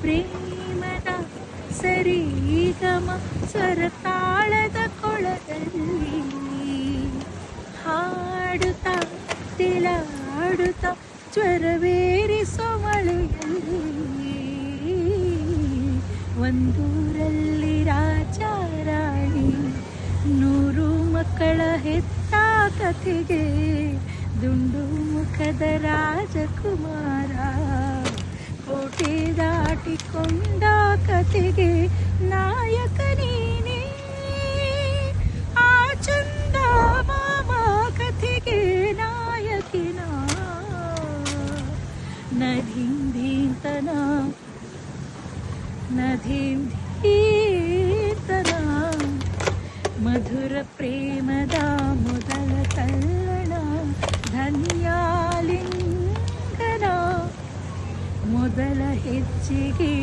ಪ್ರೇಮದ ಸರಿಗಮ ಸ್ವರತಾಳದ ಕೊಳದಲ್ಲಿ ಹಾಡುತ್ತಾ ತಿಲಾಡುತ್ತಾ ಸ್ವರವೇರಿಸೋ ಮಳೆಯಲ್ಲಿ ಒಂದೂರಲ್ಲಿ ರಾಜ ರಾಣಿ 100 ಮಕ್ಕಳ ಹೆತ್ತ ಕಥೆಗೆ ದುಂಡು ಮುಖದ ರಾಜಕುಮಾರ ಕೋಟೆ ದಾಟಿಕೊಂಡ ಕಥೆಗೆ ನಾಯಕ ನೀನೇ ಆ ಚಂದ ಮಾಮ ಕಥೆಗೆ ನಾಯಕಿನ ನಧೀಂ ಧೀಂತನ ನಧೀಂ ಧೀಂತನ ಮಧುರ ಪ್ರೇಮದ ಮೊದಲ ತಲ್ಲಣ ಧನ್ಯಾಲಿಂಗನ ಮೊದಲ ಹೆಜ್ಜೆಗೆ